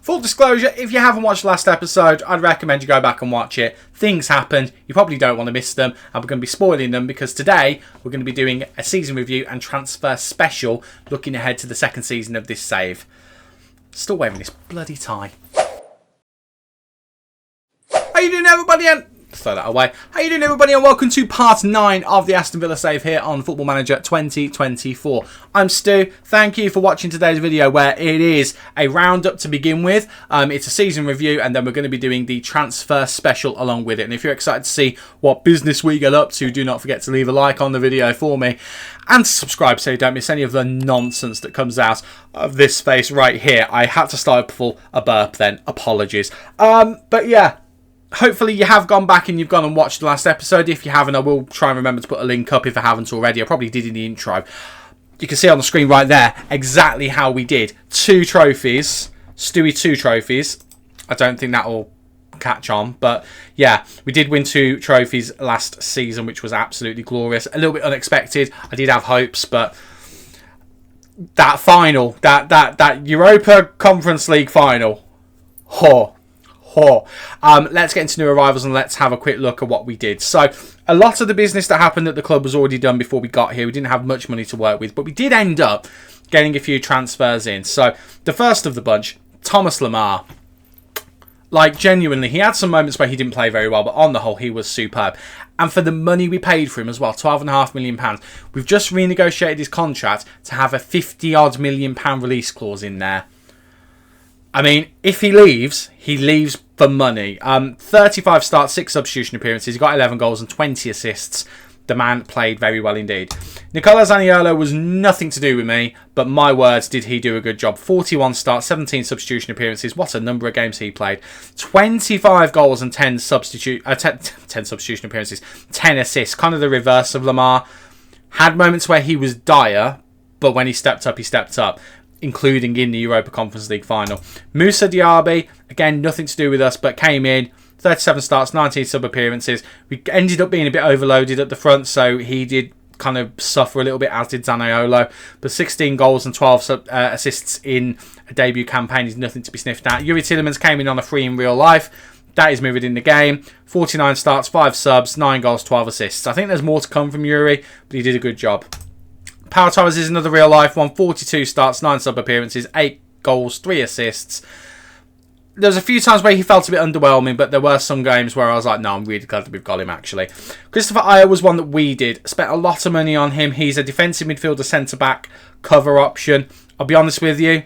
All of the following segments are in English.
Full disclosure, if you haven't watched the last episode, I'd recommend you go back and watch it. Things happened. You probably don't want to miss them. And we're going to be spoiling them because today we're going to be doing a season review and transfer special looking ahead to the second season of this save. Still wearing this bloody tie. How you doing, everybody? And throw that away. How you doing, everybody? And welcome to part 9 of the Aston Villa save here on Football Manager 2024. I'm Stu. Thank you for watching today's video where it is a roundup to begin with. It's a season review and then we're going to be doing the transfer special along with it. And if you're excited to see what business we get up to, do not forget to leave a like on the video for me and subscribe so you don't miss any of the nonsense that comes out of this face right here. I had to start before a burp then. Apologies. But yeah. Hopefully you have gone back and you've gone and watched the last episode. If you haven't, I will try and remember to put a link up if I haven't already. I probably did in the intro. You can see on the screen right there exactly how we did. 2 trophies. Stewie 2 trophies. I don't think that will catch on. But yeah, we did win 2 trophies last season, which was absolutely glorious. A little bit unexpected. I did have hopes, but that final, that Europa Conference League final. Let's get into new arrivals and let's have a quick look at what we did. So a lot of the business that happened at the club was already done before we got here. We didn't have much money to work with, but we did end up getting a few transfers in. So the first of the bunch, Thomas Lemar. Like, genuinely, he had some moments where he didn't play very well, but on the whole, he was superb. And for the money we paid for him as well, £12.5 million, we've just renegotiated his contract to have a £50-odd million release clause in there. I mean, if he leaves for money. 35 starts, 6 substitution appearances. He got 11 goals and 20 assists. The man played very well indeed. Nicola Zaniolo was nothing to do with me, but my words, did he do a good job. 41 starts, 17 substitution appearances. What a number of games he played. 25 goals and 10 substitution appearances. 10 assists. Kind of the reverse of Lemar. Had moments where he was dire, but when he stepped up, including in the Europa Conference League final. Moussa Diaby, again, nothing to do with us, but came in, 37 starts, 19 sub-appearances. We ended up being a bit overloaded at the front, so he did kind of suffer a little bit, as did Zaniolo. But 16 goals and 12 assists in a debut campaign is nothing to be sniffed at. Yuri Tielemans came in on a free in real life. That is moving in the game. 49 starts, 5 subs, 9 goals, 12 assists. I think there's more to come from Yuri, but he did a good job. Power Torres is another real life one. 42 starts, 9 sub-appearances, 8 goals, 3 assists. There was a few times where he felt a bit underwhelming, but there were some games where I was like, no, I'm really glad that we've got him, actually. Christopher Ayer was one that we did. Spent a lot of money on him. He's a defensive midfielder, centre-back, cover option. I'll be honest with you,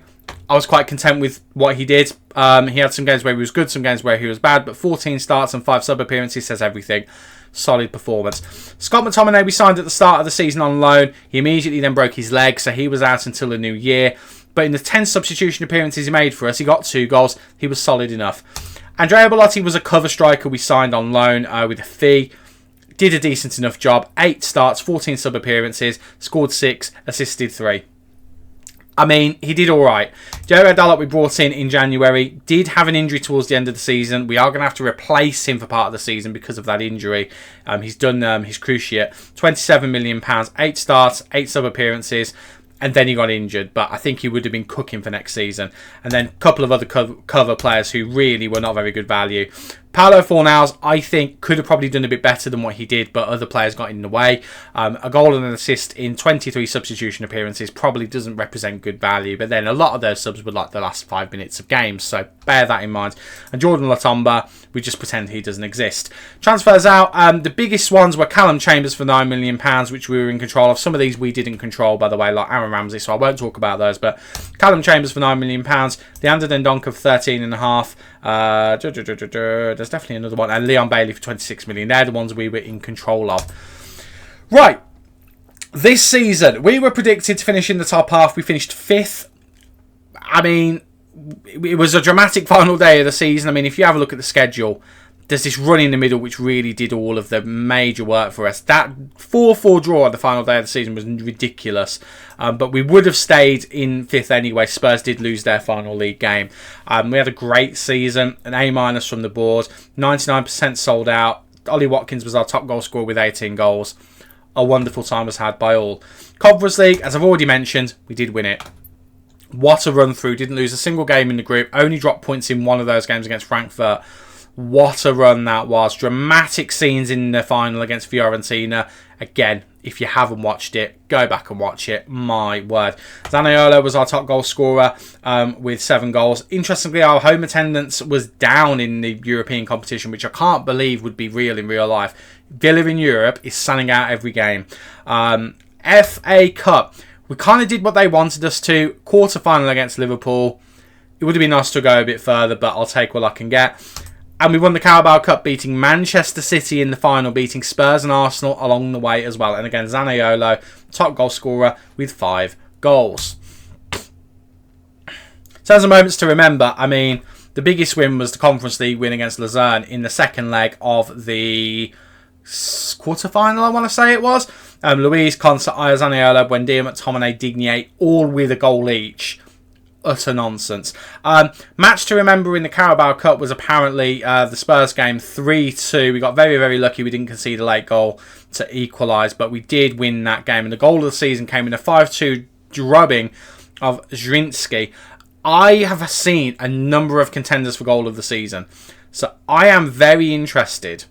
I was quite content with what he did. He had some games where he was good, some games where he was bad, but 14 starts and 5 sub-appearances says everything. Solid performance. Scott McTominay we signed at the start of the season on loan. He immediately then broke his leg, so he was out until the new year. But in the 10 substitution appearances he made for us, he got 2 goals. He was solid enough. Andrea Bellotti was a cover striker we signed on loan with a fee. Did a decent enough job. 8 starts, 14 sub-appearances, scored 6, assisted 3. I mean, he did all right. Joe Dalot we brought in January did have an injury towards the end of the season. We are going to have to replace him for part of the season because of that injury. He's done his cruciate. £27 million, 8 starts, 8 sub-appearances, and then he got injured. But I think he would have been cooking for next season. And then a couple of other cover players who really were not very good value. Paulo Fornals, I think, could have probably done a bit better than what he did, but other players got in the way. A goal and an assist in 23 substitution appearances probably doesn't represent good value, but then a lot of those subs were like the last 5 minutes of games, so bear that in mind. And Jordan Latomba, we just pretend he doesn't exist. Transfers out, the biggest ones were Callum Chambers for £9 million, which we were in control of. Some of these we didn't control, by the way, like Aaron Ramsey, so I won't talk about those, but Callum Chambers for £9 million, Leander Dendoncker for 13.5. There's definitely another one, and Leon Bailey for 26 million. They're the ones we were in control of. Right, this season we were predicted to finish in the top half. We finished 5th. I mean, it was a dramatic final day of the season. I mean, if you have a look at the schedule, there's this run in the middle which really did all of the major work for us. That 4-4 draw on the final day of the season was ridiculous. But we would have stayed in 5th anyway. Spurs did lose their final league game. We had a great season, an A- from the board, 99% sold out. Ollie Watkins was our top goal scorer with 18 goals. A wonderful time was had by all. Conference League, as I've already mentioned, we did win it. What a run through. Didn't lose a single game in the group. Only dropped points in one of those games against Frankfurt. What a run that was. Dramatic scenes in the final against Fiorentina. Again, if you haven't watched it, go back and watch it. My word. Zaniolo was our top goal scorer with 7 goals. Interestingly, our home attendance was down in the European competition, which I can't believe would be real in real life. Villa in Europe is selling out every game. FA Cup. We kind of did what they wanted us to. Quarter-final against Liverpool. It would have been nice to go a bit further, but I'll take what I can get. And we won the Carabao Cup, beating Manchester City in the final, beating Spurs and Arsenal along the way as well. And again, Zaniolo, top goal scorer with 5 goals. In terms of moments to remember, I mean, the biggest win was the Conference League win against Luzern in the second leg of the quarter-final, I want to say it was. Luis, Consa, Zaniolo, Buendia, McTominay, Dignier, all with a goal each. Utter nonsense. Match to remember in the Carabao Cup was apparently the Spurs game 3-2. We got very, very lucky we didn't concede a late goal to equalise, but we did win that game. And the goal of the season came in a 5-2 drubbing of Zrinski. I have seen a number of contenders for goal of the season. So I am very interested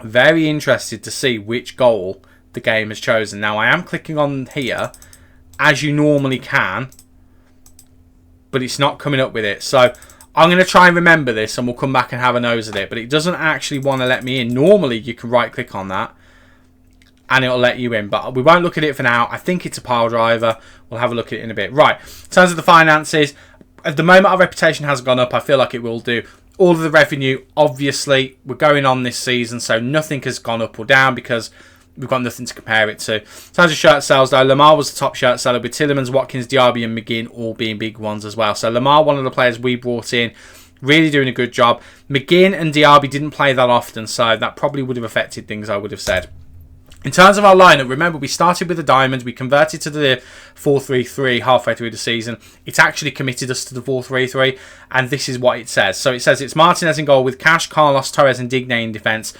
to see which goal the game has chosen. Now, I am clicking on here, as you normally can, but it's not coming up with it. So I'm going to try and remember this, and we'll come back and have a nose at it. But it doesn't actually want to let me in. Normally, you can right-click on that, and it'll let you in. But we won't look at it for now. I think it's a pile driver. We'll have a look at it in a bit. Right, in terms of the finances, at the moment, our reputation has gone up. I feel like it will do. All of the revenue, obviously, we're going on this season, so nothing has gone up or down because we've got nothing to compare it to. In terms of shirt sales, though, Lamar was the top shirt seller, with Tielemans, Watkins, Diaby and McGinn all being big ones as well. So Lamar, one of the players we brought in, really doing a good job. McGinn and Diaby didn't play that often, so that probably would have affected things, I would have said. In terms of our lineup, remember we started with the diamonds, we converted to the 4-3-3 halfway through the season. It's actually committed us to the 4-3-3, and this is what it says. So it says it's Martinez in goal with Cash, Carlos, Torres and Digne in defence.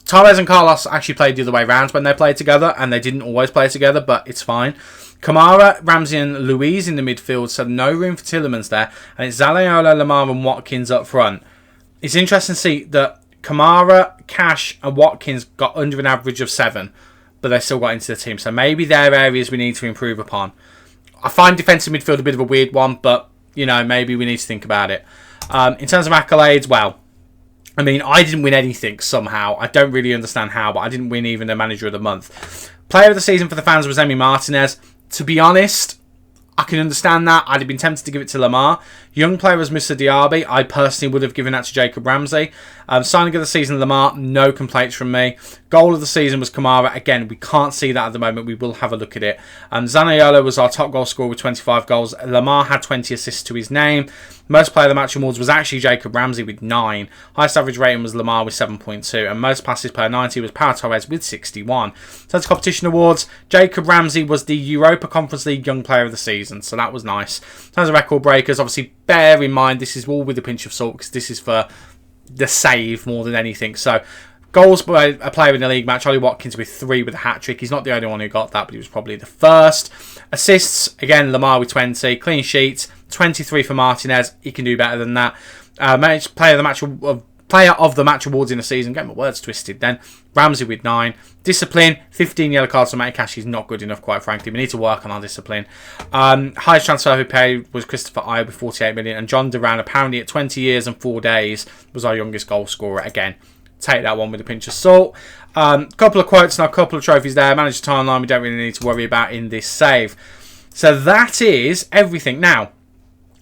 Torres and Carlos actually played the other way round when they played together, and they didn't always play together, but it's fine. Kamara, Ramsey and Luiz in the midfield, so no room for Tielemans there. And it's Zaniolo, Lamar and Watkins up front. It's interesting to see that Kamara, Cash and Watkins got under an average of 7, but they still got into the team. So maybe they're areas we need to improve upon. I find defensive midfield a bit of a weird one, but, you know, maybe we need to think about it. In terms of accolades, well, I mean, I didn't win anything somehow. I don't really understand how, but I didn't win even the Manager of the Month. Player of the season for the fans was Emi Martinez. To be honest, I can understand that. I'd have been tempted to give it to Lamar. Young player was Mr. Diaby. I personally would have given that to Jacob Ramsey. Signing of the season, Lamar. No complaints from me. Goal of the season was Kamara. Again, we can't see that at the moment. We will have a look at it. Zaniolo was our top goal scorer with 25 goals. Lamar had 20 assists to his name. Most player of the match awards was actually Jacob Ramsey with 9. Highest average rating was Lamar with 7.2. And most passes per 90 was Pau Torres with 61. So that's competition awards. Jacob Ramsey was the Europa Conference League Young Player of the Season. So that was nice. In terms of record breakers, obviously bear in mind this is all with a pinch of salt because this is for the save more than anything. So goals by a player in the league match, Ollie Watkins with 3 with a hat-trick. He's not the only one who got that, but he was probably the first. Assists, again, Lamar with 20. Clean sheets, 23 for Martinez. He can do better than that. Player of the match awards in the season. Get my words twisted then. Ramsey with 9. Discipline, 15 yellow cards for Matty Cash. He's not good enough, quite frankly. We need to work on our discipline. Highest transfer who paid was Christopher Ayer with 48 million. And John Duran, apparently at 20 years and 4 days, was our youngest goal scorer. Again, take that one with a pinch of salt. Couple of quotes and a couple of trophies there. Manager timeline we don't really need to worry about in this save. So that is everything. Now,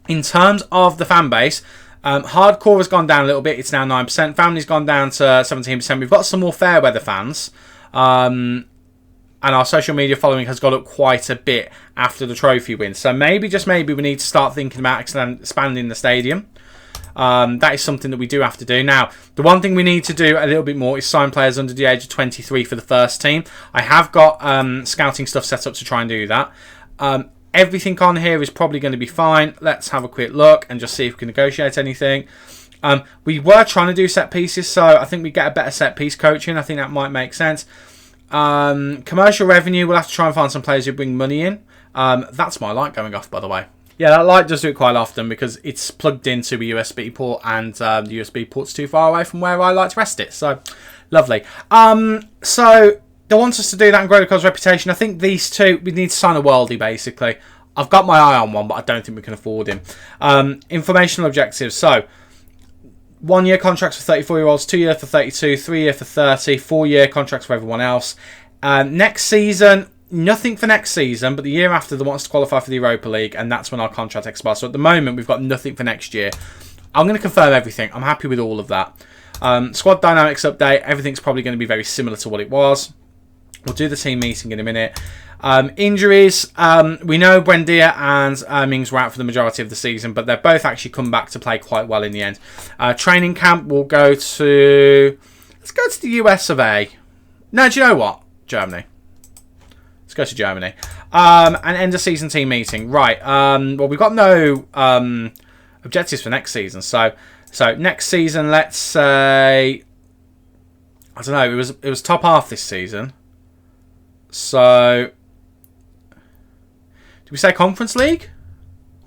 in terms of the fan base, hardcore has gone down a little bit. It's now 9%. Family's gone down to 17%. We've got some more fair weather fans. And our social media following has got up quite a bit after the trophy win. So maybe, just maybe, we need to start thinking about expanding the stadium. That is something that we do have to do. Now, the one thing we need to do a little bit more is sign players under the age of 23 for the first team. I have got scouting stuff set up to try and do that. Everything on here is probably going to be fine. Let's have a quick look and just see if we can negotiate anything. We were trying to do set pieces, so I think we get a better set piece coaching. I think that might make sense. Commercial revenue, we'll have to try and find some players who bring money in. That's my light going off, by the way. Yeah, that light does do it quite often because it's plugged into a USB port, and the USB port's too far away from where I like to rest it. So, lovely. So, they want us to do that and grow the club's reputation. I think these two, we need to sign a worldie, basically. I've got my eye on one, but I don't think we can afford him. Informational objectives. So, 1 year contracts for 34-year-olds, 2 year for 32, 3 year for 30, 4 year contracts for everyone else. Next season, nothing for next season, but the year after they want us to qualify for the Europa League, and that's when our contract expires. So at the moment, we've got nothing for next year. I'm going to confirm everything. I'm happy with all of that. Squad dynamics update. Everything's probably going to be very similar to what it was. We'll do the team meeting in a minute. Injuries. We know Buendia and Mings were out for the majority of the season, but they've both actually come back to play quite well in the end. Training camp will go to... Let's go to the US of A. No, do you know what? Germany. Let's go to Germany. And end of season team meeting. Right. Well, we've got no objectives for next season. So next season, let's say... I don't know. It was top half this season. So... Do we say Conference League?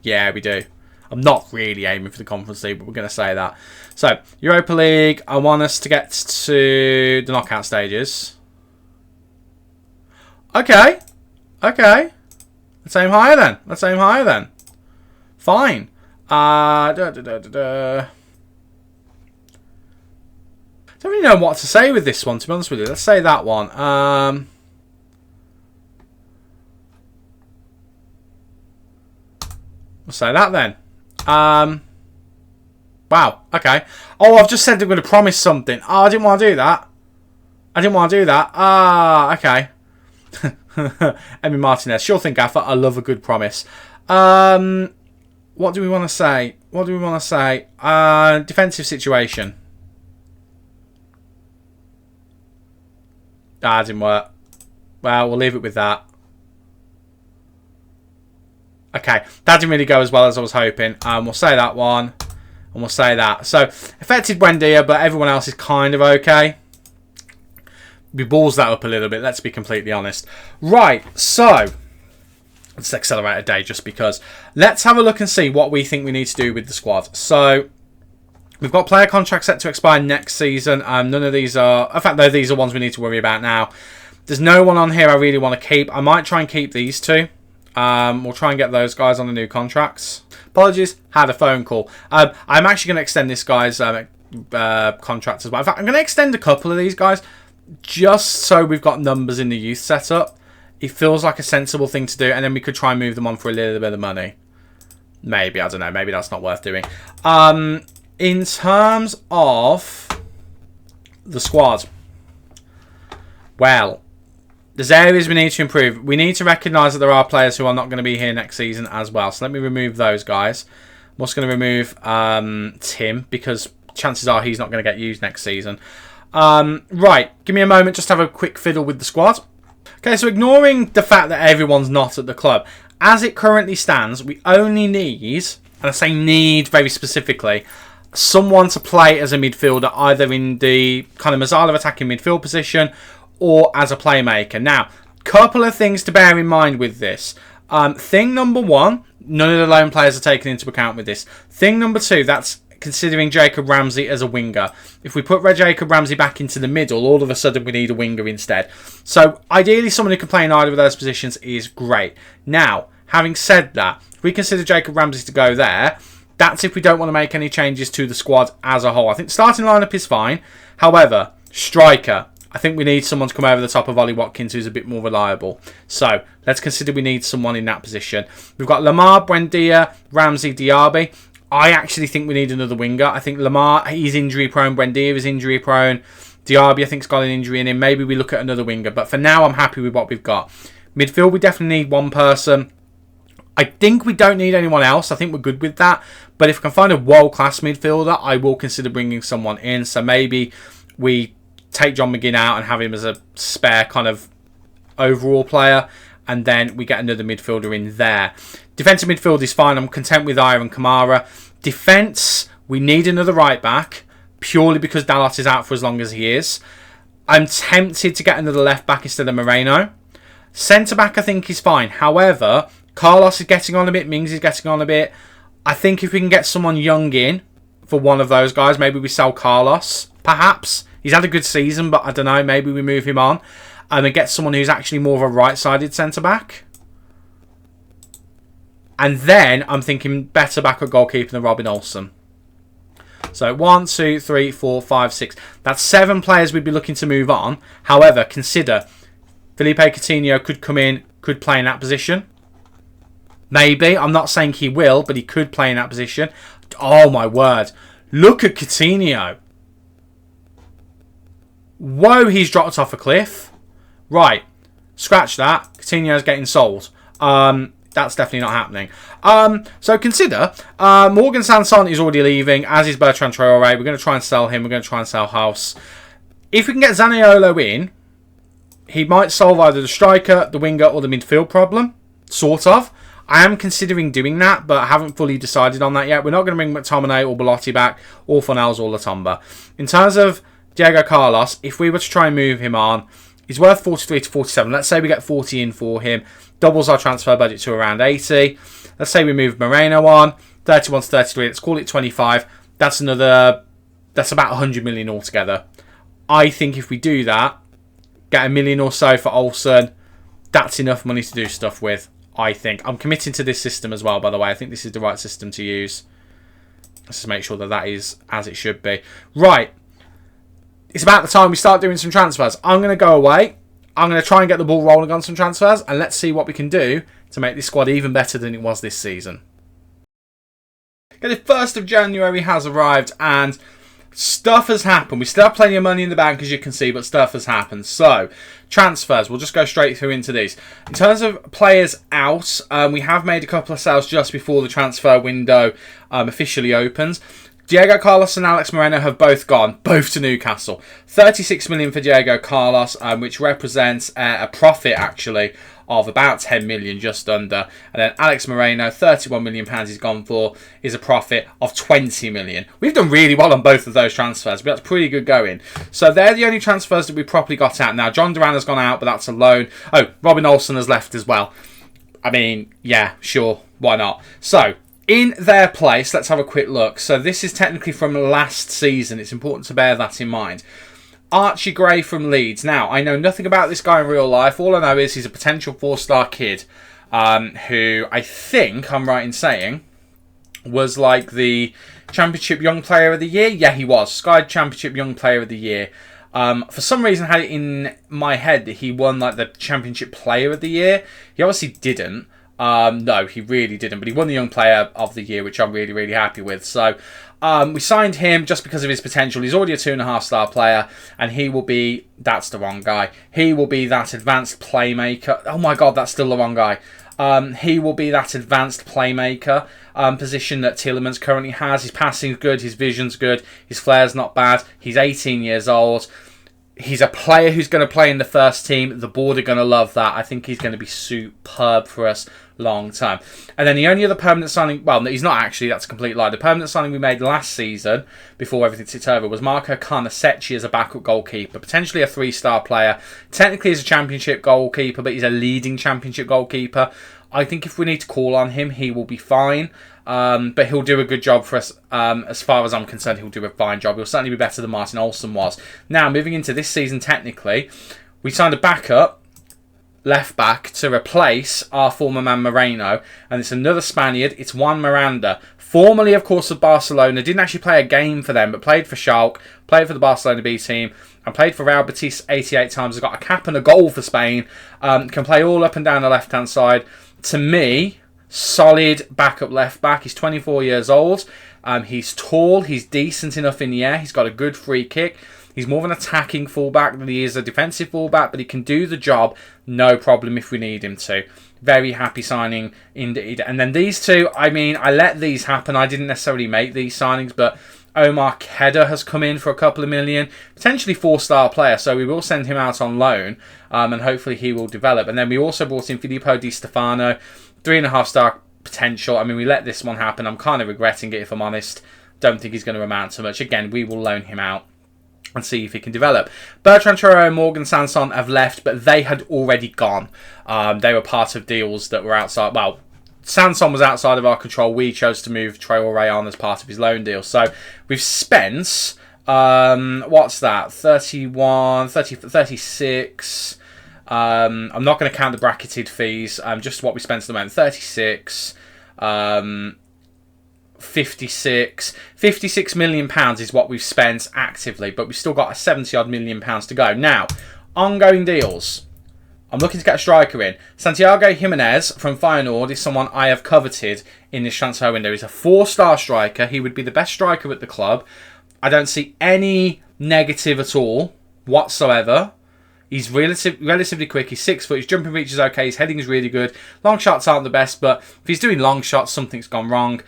Yeah, we do. I'm not really aiming for the Conference League, but we're going to say that. So, Europa League, I want us to get to the knockout stages. Okay. Let's aim higher then. Fine. Don't really know what to say with this one, to be honest with you. Let's say that one. We'll say that then. Wow. Okay. Oh, I've just said they're going to promise something. Oh, I didn't want to do that. Okay. Emmy Martinez. Sure thing, Gaffer. I love a good promise. What do we want to say? Defensive situation. That didn't work. Well, we'll leave it with that. Okay, that didn't really go as well as I was hoping. We'll say that one. And we'll say that. So, affected Buendia, but everyone else is kind of okay. We balls that up a little bit, let's be completely honest. Right, so... Let's accelerate a day just because. Let's have a look and see what we think we need to do with the squad. So, we've got player contracts set to expire next season. None of these are... In fact, though, these are ones we need to worry about now. There's no one on here I really want to keep. I might try and keep these two. We'll try and get those guys on the new contracts. Apologies, had a phone call. I'm actually going to extend this guy's contract as well. In fact, I'm going to extend a couple of these guys just so we've got numbers in the youth setup. It feels like a sensible thing to do, and then we could try and move them on for a little bit of money. Maybe, I don't know. Maybe that's not worth doing. In terms of the squad, well, there's areas we need to improve. We need to recognise that there are players who are not going to be here next season as well. So let me remove those guys. I'm also going to remove Tim because chances are he's not going to get used next season. Right, give me a moment just to have a quick fiddle with the squad. Okay, so ignoring the fact that everyone's not at the club, as it currently stands, we only need, and I say need very specifically, someone to play as a midfielder, either in the kind of Mazzala attacking midfield position or as a playmaker. Now, couple of things to bear in mind with this. Thing number one, none of the lone players are taken into account with this. Thing number two, that's considering Jacob Ramsey as a winger. If we put Jacob Ramsey back into the middle, all of a sudden we need a winger instead. So, ideally, someone who can play in either of those positions is great. Now, having said that, if we consider Jacob Ramsey to go there, that's if we don't want to make any changes to the squad as a whole. I think the starting lineup is fine. However, striker, I think we need someone to come over the top of Ollie Watkins who's a bit more reliable. So, let's consider we need someone in that position. We've got Lamar, Buendia, Ramsey, Diaby. I actually think we need another winger. I think Lamar, he's injury prone. Buendia is injury prone. Diaby, I think, has got an injury in him. Maybe we look at another winger. But for now, I'm happy with what we've got. Midfield, we definitely need one person. I think we don't need anyone else. I think we're good with that. But if I can find a world-class midfielder, I will consider bringing someone in. So maybe we take John McGinn out and have him as a spare kind of overall player. And then we get another midfielder in there. Defensive midfield is fine. I'm content with Iron Kamara. Defence, we need another right back. Purely because Dalot is out for as long as he is. I'm tempted to get another left back instead of Moreno. Centre-back, I think, is fine. However, Carlos is getting on a bit. Mings is getting on a bit. I think if we can get someone young in for one of those guys, maybe we sell Carlos, perhaps. He's had a good season, but I don't know. Maybe we move him on. And then get someone who's actually more of a right-sided centre-back. And then I'm thinking better backup goalkeeper than Robin Olsen. So 1, 2, 3, 4, 5, 6. That's 7 players we'd be looking to move on. However, consider Felipe Coutinho could come in, could play in that position. Maybe. I'm not saying he will, but he could play in that position. Oh my word. Look at Coutinho. Whoa, he's dropped off a cliff. Right. Scratch that. Coutinho's getting sold. That's definitely not happening. So consider, Morgan Sanson is already leaving, as is Bertrand Traoré. We're going to try and sell him. We're going to try and sell House. If we can get Zaniolo in, he might solve either the striker, the winger, or the midfield problem. Sort of. I am considering doing that, but I haven't fully decided on that yet. We're not going to bring McTominay or Belotti back, or Fornals or Latomba. In terms of Diego Carlos, if we were to try and move him on, he's worth 43 to 47. Let's say we get 40 in for him. Doubles our transfer budget to around 80. Let's say we move Moreno on. 31 to 33. Let's call it 25. That's about 100 million altogether. I think if we do that, get $1 million or so for Olsen, that's enough money to do stuff with, I think. I'm committing to this system as well, by the way. I think this is the right system to use. Let's just make sure that is as it should be. Right. It's about the time we start doing some transfers. I'm going to go away. I'm going to try and get the ball rolling on some transfers, and let's see what we can do to make this squad even better than it was this season. Okay, the 1st of January has arrived, and stuff has happened. We still have plenty of money in the bank, as you can see, but stuff has happened. So, transfers. We'll just go straight through into these. In terms of players out, we have made a couple of sales just before the transfer window officially opens. Diego Carlos and Alex Moreno have both gone, both to Newcastle. 36 million for Diego Carlos, which represents a profit, actually, of about 10 million, just under. And then Alex Moreno, 31 million pounds he's gone for, is a profit of 20 million. We've done really well on both of those transfers, but that's pretty good going. So they're the only transfers that we properly got out. Now, John Duran has gone out, but that's a loan. Oh, Robin Olsen has left as well. I mean, yeah, sure, why not? So, in their place, let's have a quick look. So this is technically from last season. It's important to bear that in mind. Archie Gray from Leeds. Now, I know nothing about this guy in real life. All I know is he's a potential 4-star kid who I think, I'm right in saying, was like the Championship Young Player of the Year. Yeah, he was. Sky Championship Young Player of the Year. For some reason, I had it in my head that he won like the Championship Player of the Year. He obviously didn't. No, he really didn't. But he won the Young Player of the Year, which I'm really, really happy with. So we signed him just because of his potential. He's already a 2.5-star player, and he will be... That's the wrong guy. He will be that advanced playmaker. Oh my God, that's still the wrong guy. He will be that advanced playmaker position that Tielemans currently has. His passing's good. His vision's good. His flair's not bad. He's 18 years old. He's a player who's going to play in the first team. The board are going to love that. I think he's going to be superb for us long time. And then the only other permanent signing... Well, he's not actually. That's a complete lie. The permanent signing we made last season, before everything tipped over, was Marco Carnesecchi as a backup goalkeeper. Potentially a 3-star player. Technically he's a championship goalkeeper, but he's a leading championship goalkeeper. I think if we need to call on him, he will be fine. But he'll do a good job for us. As far as I'm concerned, he'll do a fine job. He'll certainly be better than Martin Olsen was. Now, moving into this season, technically, we signed a backup left back to replace our former man Moreno. And it's another Spaniard. It's Juan Miranda. Formerly, of course, of Barcelona. Didn't actually play a game for them, but played for Schalke. Played for the Barcelona B team. And played for Real Betis 88 times. Has got a cap and a goal for Spain. Can play all up and down the left-hand side. To me... solid backup left back. He's 24 years old. He's tall. He's decent enough in the air. He's got a good free kick. He's more of an attacking fullback than he is a defensive fullback, but he can do the job no problem if we need him to. Very happy signing indeed. And then these two, I mean, I let these happen. I didn't necessarily make these signings, but Omar Kedda has come in for a couple of million. Potentially 4-star player, so we will send him out on loan, and hopefully he will develop. And then we also brought in Filippo Di Stefano, 3.5-star potential. I mean, we let this one happen. I'm kind of regretting it, if I'm honest. Don't think he's going to amount to much. Again, we will loan him out. and see if he can develop. Bertrand Traoré and Morgan Sanson have left, but they had already gone. They were part of deals that were outside. Well, Sanson was outside of our control. We chose to move Traoré on as part of his loan deal. So we've spent, what's that? 31, 30, 36. I'm not going to count the bracketed fees. Just what we spent at the moment. 36. 56 million pounds is what we've spent actively, but we've still got a 70 odd million pounds to go. Now, ongoing deals. I'm looking to get a striker in. Santiago Jimenez from Feyenoord is someone I have coveted in this transfer window. He's a 4-star striker. He would be the best striker at the club. I don't see any negative at all whatsoever. He's relatively quick. He's 6 foot. His jumping reach is okay. His heading is really good. Long shots aren't the best, but if he's doing long shots, something's gone wrong.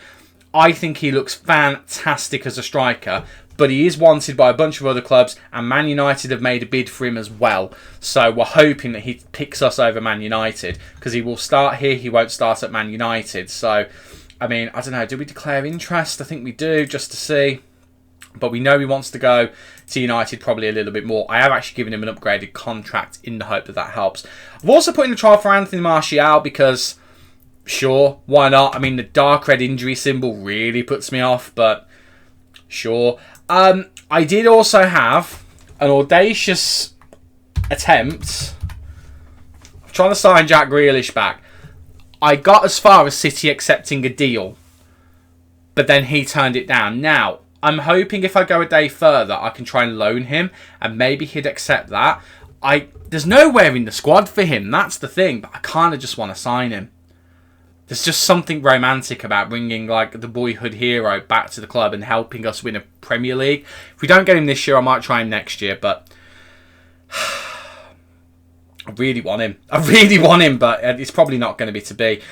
I think he looks fantastic as a striker, but he is wanted by a bunch of other clubs, and Man United have made a bid for him as well. So we're hoping that he picks us over Man United, because he will start here, he won't start at Man United. So, I mean, I don't know, do we declare interest? I think we do, just to see. But we know he wants to go to United probably a little bit more. I have actually given him an upgraded contract in the hope that that helps. I've also put in a trial for Anthony Martial because... sure, why not? I mean, the dark red injury symbol really puts me off, but sure. I did also have an audacious attempt of trying to sign Jack Grealish back. I got as far as City accepting a deal, but then he turned it down. Now, I'm hoping if I go a day further, I can try and loan him, and maybe he'd accept that. There's nowhere in the squad for him, that's the thing, but I kind of just want to sign him. There's just something romantic about bringing like the boyhood hero back to the club and helping us win a Premier League. If we don't get him this year, I might try him next year, but I really want him. But it's probably not going to be.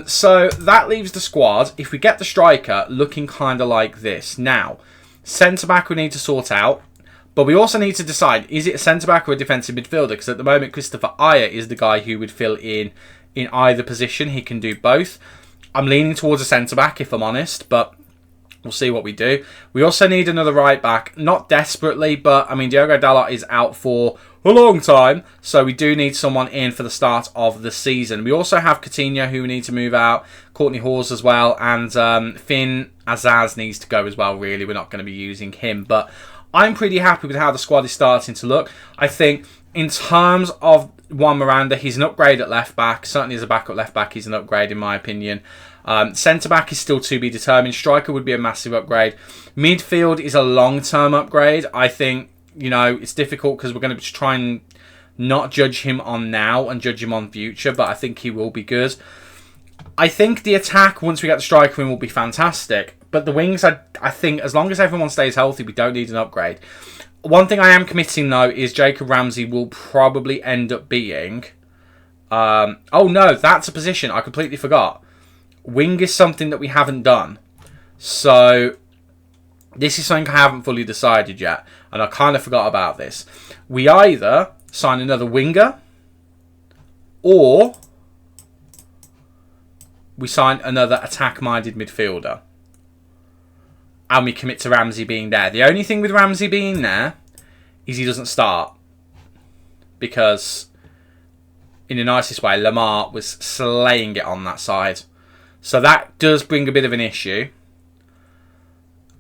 So that leaves the squad, if we get the striker, looking kind of like this. Now, centre-back we need to sort out, but we also need to decide, is it a centre-back or a defensive midfielder? Because at the moment, Christopher Ayer is the guy who would fill in either position. He can do both. I'm leaning towards a centre-back, if I'm honest, but we'll see what we do. We also need another right-back. Not desperately, but, I mean, Diogo Dalot is out for a long time, so we do need someone in for the start of the season. We also have Coutinho, who we need to move out, Courtney Hawes as well, and Finn Azaz needs to go as well, really. We're not going to be using him, but I'm pretty happy with how the squad is starting to look. I think, in terms of Juan Miranda, he's an upgrade at left back. Certainly as a backup left back, he's an upgrade in my opinion. Centre back is still to be determined. Striker would be a massive upgrade. Midfield is a long-term upgrade. I think, you know, it's difficult because we're going to try and not judge him on now and judge him on future, but I think he will be good. I think the attack, once we get the striker in, will be fantastic. But the wings, I think, as long as everyone stays healthy, we don't need an upgrade. One thing I am committing, though, is Jacob Ramsey will probably end up being... oh, no, that's a position. I completely forgot. Wing is something that we haven't done. So, this is something I haven't fully decided yet. And I kind of forgot about this. We either sign another winger, or we sign another attack-minded midfielder. And we commit to Ramsey being there. The only thing with Ramsey being there is he doesn't start. Because, in the nicest way, Lamar was slaying it on that side. So that does bring a bit of an issue.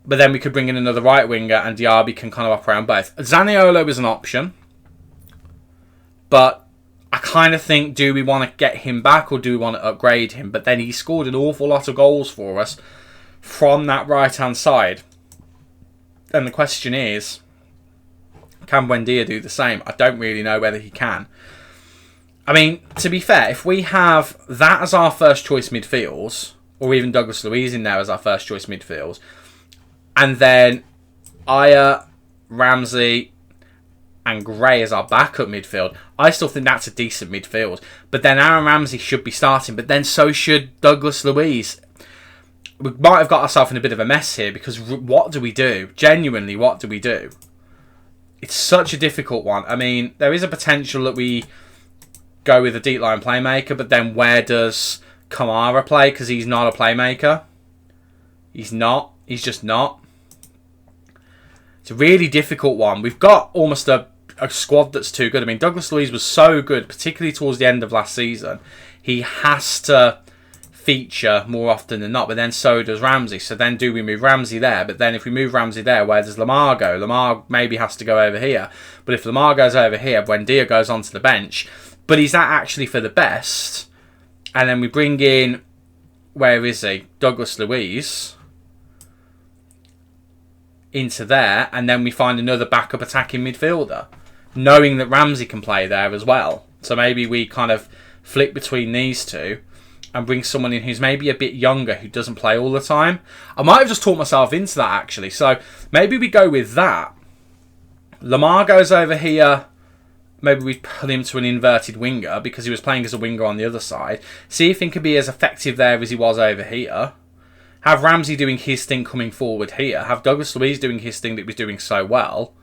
But then we could bring in another right winger and Diaby can kind of operate on both. Zaniolo is an option. But I kind of think, do we want to get him back or do we want to upgrade him? But then he scored an awful lot of goals for us from that right-hand side. And the question is, can Buendia do the same? I don't really know whether he can. I mean, to be fair, if we have that as our first choice midfields, or even Douglas Luiz in there as our first choice midfields, and then Ayer, Ramsey, and Gray as our backup midfield, I still think that's a decent midfield. But then Aaron Ramsey should be starting, but then so should Douglas Luiz. We might have got ourselves in a bit of a mess here, because what do we do? Genuinely, what do we do? It's such a difficult one. I mean, there is a potential that we go with a deep line playmaker, but then where does Kamara play? Because he's not a playmaker. He's not. He's just not. It's a really difficult one. We've got almost a squad that's too good. I mean, Douglas Luiz was so good, particularly towards the end of last season. He has to feature more often than not, but then so does Ramsey. So then do we move Ramsey there? But then if we move Ramsey there, where does Lamar go? Lamar maybe has to go over here. But if Lamar goes over here, Buendia goes onto the bench. But is that actually for the best? And then we bring in, where is he? Douglas Luiz into there, and then we find another backup attacking midfielder, knowing that Ramsey can play there as well. So maybe we kind of flick between these two and bring someone in who's maybe a bit younger, who doesn't play all the time. I might have just talked myself into that, actually. So maybe we go with that. Lamar goes over here. Maybe we put him to an inverted winger because he was playing as a winger on the other side. See if he can be as effective there as he was over here. Have Ramsey doing his thing coming forward here. Have Douglas Luiz doing his thing that he was doing so well.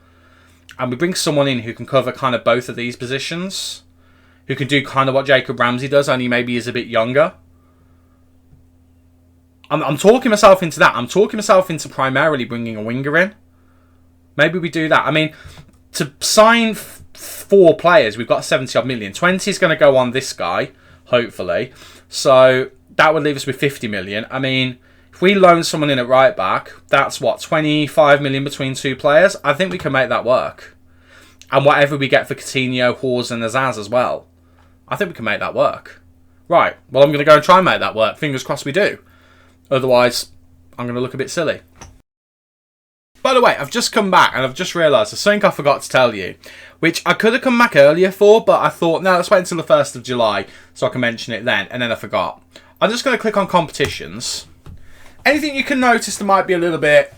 And we bring someone in who can cover kind of both of these positions. Who can do kind of what Jacob Ramsey does, only maybe is a bit younger. I'm talking myself into that. I'm talking myself into primarily bringing a winger in. Maybe we do that. I mean, to sign 4 players, we've got 70 odd million. 20 is going to go on this guy, hopefully. So that would leave us with 50 million. I mean, if we loan someone in at right back, that's what, 25 million between 2 players? I think we can make that work. And whatever we get for Coutinho, Hors and Azaz as well, I think we can make that work. Right, well, I'm going to go and try and make that work. Fingers crossed we do. Otherwise, I'm going to look a bit silly. By the way, I've just come back and I've just realised there's something I forgot to tell you, which I could have come back earlier for, but I thought, no, let's wait until the 1st of July so I can mention it then, and then I forgot. I'm just going to click on competitions. Anything you can notice that might be a little bit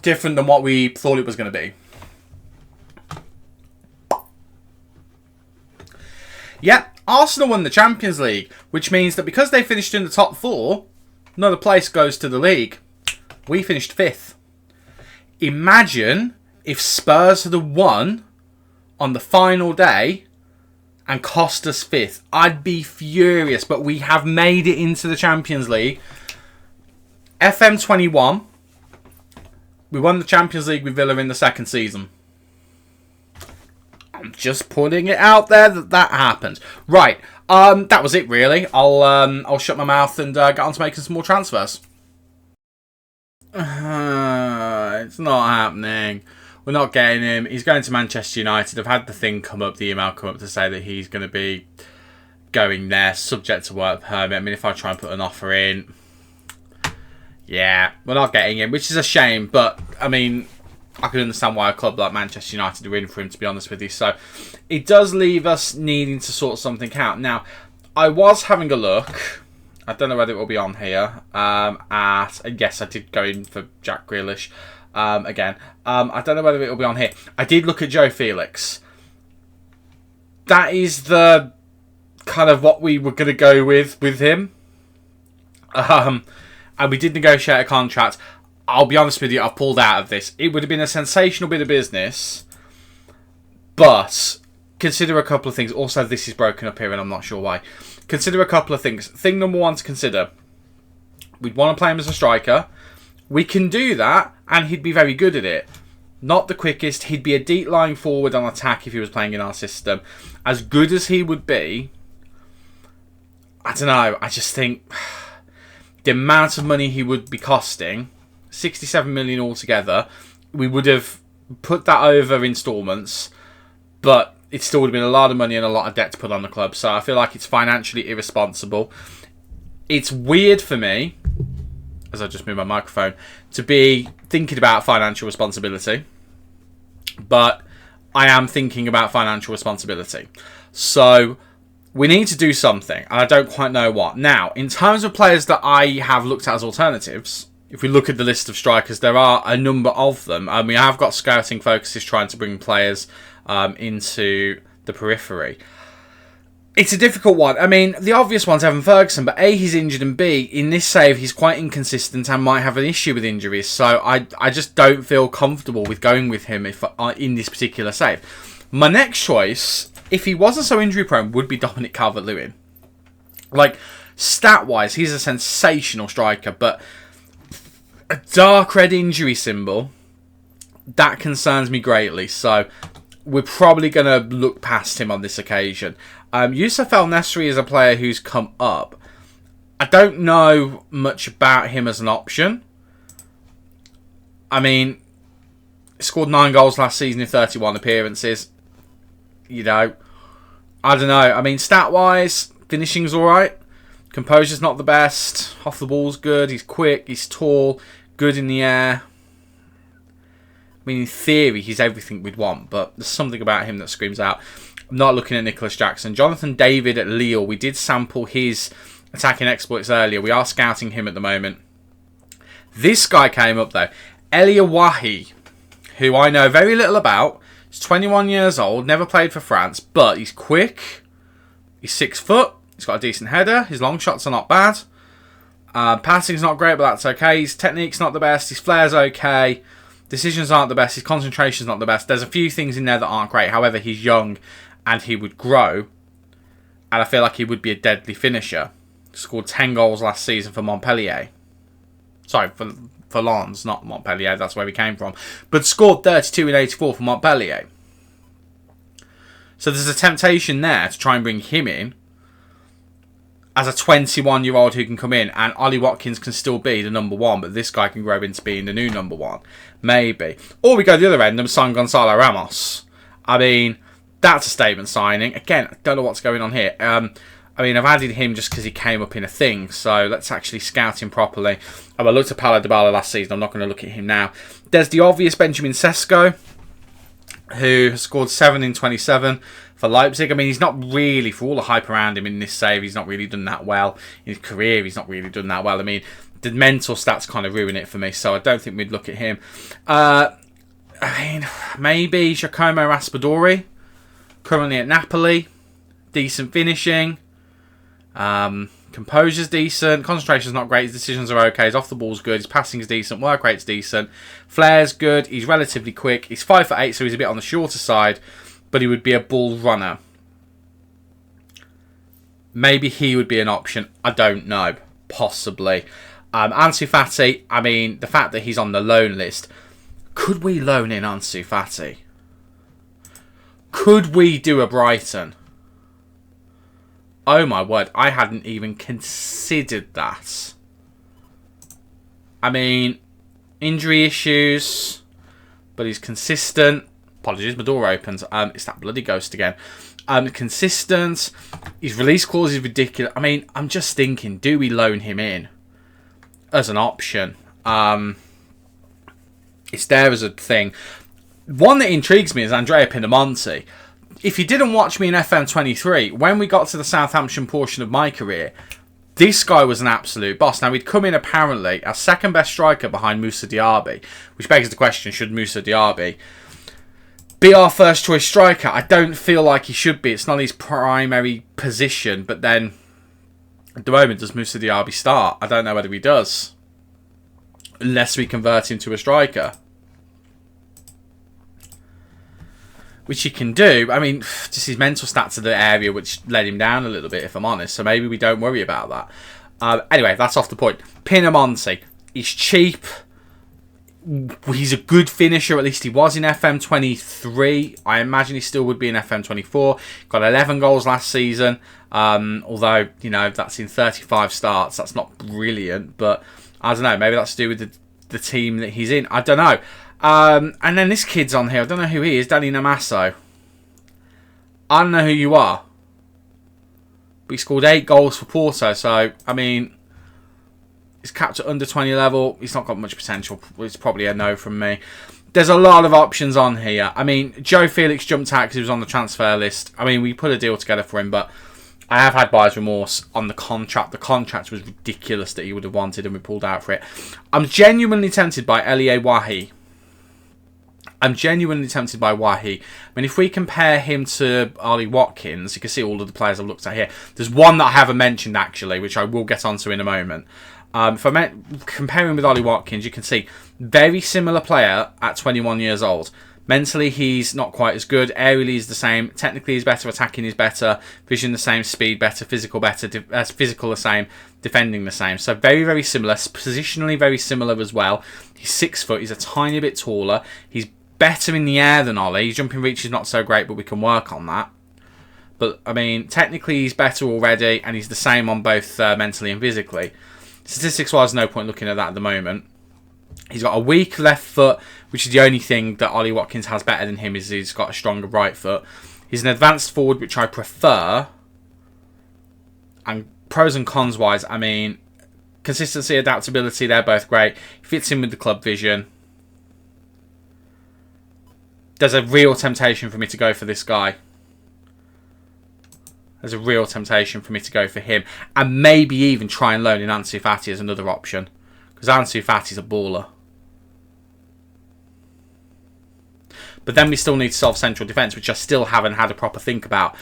different than what we thought it was going to be? Yeah, Arsenal won the Champions League, which means that because they finished in the top 4, another place goes to the league. We finished 5th. Imagine if Spurs had won on the final day and cost us 5th. I'd be furious, but we have made it into the Champions League. FM21, we won the Champions League with Villa in the 2nd season. I'm just putting it out there that happened. Right, that was it really. I'll shut my mouth and get on to making some more transfers. It's not happening. We're not getting him. He's going to Manchester United. I've had the thing come up, the email come up to say that he's going to be going there, subject to work permit. I mean, if I try and put an offer in, yeah, we're not getting him, which is a shame. But, I mean, I can understand why a club like Manchester United are in for him, to be honest with you. So, it does leave us needing to sort something out. Now, I was having a look. I don't know whether it will be on here. Yes, I did go in for Jack Grealish again. I don't know whether it will be on here. I did look at Joe Felix. That is the kind of what we were going to go with him. And we did negotiate a contract. I'll be honest with you, I've pulled out of this. It would have been a sensational bit of business. But consider a couple of things. Also, this is broken up here and I'm not sure why. Consider a couple of things. Thing number 1 to consider. We'd want to play him as a striker. We can do that and he'd be very good at it. Not the quickest. He'd be a deep lying forward on attack if he was playing in our system. As good as he would be, I don't know. I just think the amount of money he would be costing, 67 million altogether, we would have put that over instalments, but it still would have been a lot of money and a lot of debt to put on the club. So I feel like it's financially irresponsible. It's weird for me, as I just moved my microphone, to be thinking about financial responsibility. But I am thinking about financial responsibility. So we need to do something, and I don't quite know what. Now, in terms of players that I have looked at as alternatives, if we look at the list of strikers, there are a number of them. And we have got scouting focuses trying to bring players into the periphery. It's a difficult one. I mean, the obvious one's Evan Ferguson, but A, he's injured, and B, in this save, he's quite inconsistent and might have an issue with injuries. So I just don't feel comfortable with going with him in this particular save. My next choice, if he wasn't so injury prone, would be Dominic Calvert-Lewin. Like, stat-wise, he's a sensational striker, but a dark red injury symbol that concerns me greatly. So we're probably going to look past him on this occasion. Yusuf El Nesri is a player who's come up. I don't know much about him as an option. I mean, he scored 9 goals last season in 31 appearances. You know, I don't know. I mean, stat-wise, finishing's alright. Composure's not the best. Off the ball's good. He's quick. He's tall. Good in the air. I mean, in theory, he's everything we'd want, but there's something about him that screams out. I'm not looking at Nicholas Jackson. Jonathan David at Lille. We did sample his attacking exploits earlier. We are scouting him at the moment. This guy came up, though. Elia Wahi, who I know very little about. He's 21 years old, never played for France, but he's quick. He's 6 foot. He's got a decent header. His long shots are not bad. Passing's not great, but that's okay. His technique's not the best. His flair's okay. Decisions aren't the best. His concentration's not the best. There's a few things in there that aren't great. However, he's young and he would grow. And I feel like he would be a deadly finisher. Scored 10 goals last season for Montpellier. Sorry, for Lens, not Montpellier. That's where he came from. But scored 32 in 84 for Montpellier. So there's a temptation there to try and bring him in as a 21-year-old who can come in, and Ollie Watkins can still be the number 1, but this guy can grow into being the new number 1. Maybe. Or we go the other end and sign Gonzalo Ramos. I mean, that's a statement signing. Again, I don't know what's going on here. I mean, I've added him just because he came up in a thing, so let's actually scout him properly. I looked at Paulo Dybala last season. I'm not going to look at him now. There's the obvious Benjamin Sesko, who has scored 7 in 27 for Leipzig. I mean, he's not really, for all the hype around him in this save, he's not really done that well. In his career, he's not really done that well. I mean, the mental stats kind of ruin it for me, so I don't think we'd look at him. I mean, maybe Giacomo Raspadori, currently at Napoli. Decent finishing. Composure's decent. Concentration's not great. His decisions are okay. His off the ball's good. His passing's decent. Work rate's decent. Flair's good. He's relatively quick. He's 5'8", so he's a bit on the shorter side, but he would be a ball runner. Maybe he would be an option. I don't know. Possibly. Ansu Fati, I mean, the fact that he's on the loan list, could we loan in Ansu Fati? Could we do a Brighton? Oh my word, I hadn't even considered that. I mean, injury issues, but he's consistent. Apologies, my door opens. It's that bloody ghost again. Consistent. His release clause is ridiculous. I mean, I'm just thinking, do we loan him in as an option? It's there as a thing. One that intrigues me is Andrea Pinamonti. If you didn't watch me in FM23, when we got to the Southampton portion of my career, this guy was an absolute boss. Now, he'd come in apparently as second best striker behind Moussa Diaby, which begs the question, should Moussa Diaby be our first choice striker? I don't feel like he should be. It's not his primary position, but then at the moment, does Moussa Diaby start? I don't know whether he does, unless we convert him to a striker. Which he can do. I mean, just his mental stats are the area which let him down a little bit, if I'm honest. So maybe we don't worry about that. Anyway, that's off the point. Pinamonti. He's cheap. He's a good finisher. At least he was in FM23. I imagine he still would be in FM24. Got 11 goals last season. Although, you know, that's in 35 starts. That's not brilliant. But I don't know. Maybe that's to do with the team that he's in. I don't know. And then this kid's on here. I don't know who he is. Danny Namasso. I don't know who you are. But he scored 8 goals for Porto. So, I mean, he's capped at under 20 level. He's not got much potential. It's probably a no from me. There's a lot of options on here. I mean, Joe Felix jumped out because he was on the transfer list. I mean, we put a deal together for him, but I have had buyer's remorse on the contract. The contract was ridiculous that he would have wanted, and we pulled out for it. I'm genuinely tempted by Elia Wahi. I'm genuinely tempted by Wahi. I mean, if we compare him to Ollie Watkins, you can see all of the players I've looked at here. There's one that I haven't mentioned, actually, which I will get onto in a moment. If I compare him with Ollie Watkins, you can see very similar player at 21 years old. Mentally, he's not quite as good. Aerially, he's the same. Technically, he's better. Attacking is better. Vision the same. Speed better. Physical better. Physical the same. Defending the same. So very, very similar. Positionally, very similar as well. He's 6 foot. He's a tiny bit taller. He's better in the air than Ollie. His jumping reach is not so great, but we can work on that. But, I mean, technically, he's better already, and he's the same on both mentally and physically. Statistics-wise, no point looking at that at the moment. He's got a weak left foot, which is the only thing that Ollie Watkins has better than him, is he's got a stronger right foot. He's an advanced forward, which I prefer. And pros and cons wise, I mean, consistency, adaptability, they're both great. He fits in with the club vision. There's a real temptation for me to go for this guy. There's a real temptation for me to go for him. And maybe even try and loan in Ansu Fati as another option. Because Ansu Fati's a baller. But then we still need to solve central defence, which I still haven't had a proper think about.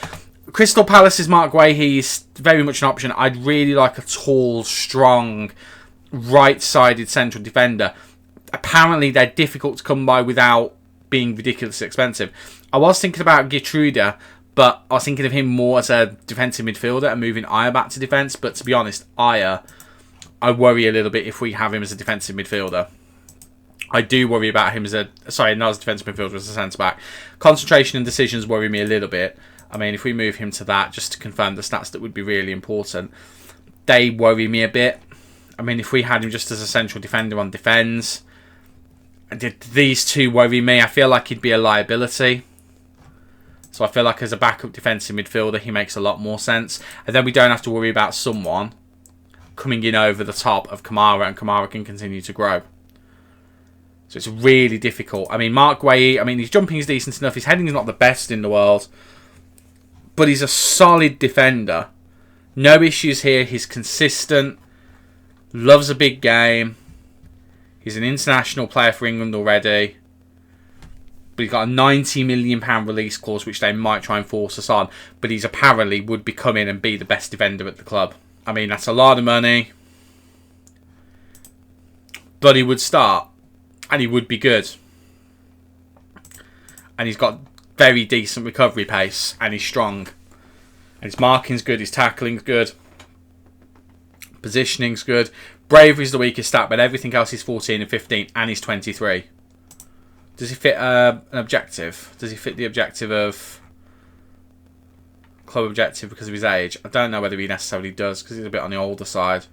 Crystal Palace's Mark Guehi is very much an option. I'd really like a tall, strong, right-sided central defender. Apparently, they're difficult to come by without being ridiculously expensive. I was thinking about Gertruda, but I was thinking of him more as a defensive midfielder and moving Ayer back to defence. But to be honest, Ayer, I worry a little bit if we have him as a defensive midfielder. I do worry about him as a... Sorry, not as a defensive midfielder, as a centre-back. Concentration and decisions worry me a little bit. I mean, if we move him to that, just to confirm the stats that would be really important, they worry me a bit. I mean, if we had him just as a central defender on defence, these two worry me. I feel like he'd be a liability. So I feel like as a backup defensive midfielder, he makes a lot more sense. And then we don't have to worry about someone coming in over the top of Kamara, and Kamara can continue to grow. So it's really difficult. I mean, Mark Guehi, I mean, his jumping is decent enough. His heading is not the best in the world. But he's a solid defender. No issues here. He's consistent. Loves a big game. He's an international player for England already. But he's got a £90 million release clause, which they might try and force us on. But he's apparently would be come in and be the best defender at the club. I mean, that's a lot of money. But he would start. And he would be good. And he's got very decent recovery pace. And he's strong. And his marking's good. His tackling's good. Positioning's good. Bravery's the weakest stat. But everything else is 14 and 15. And he's 23. Does he fit an objective? Does he fit the objective of... club objective because of his age? I don't know whether he necessarily does. Because he's a bit on the older side.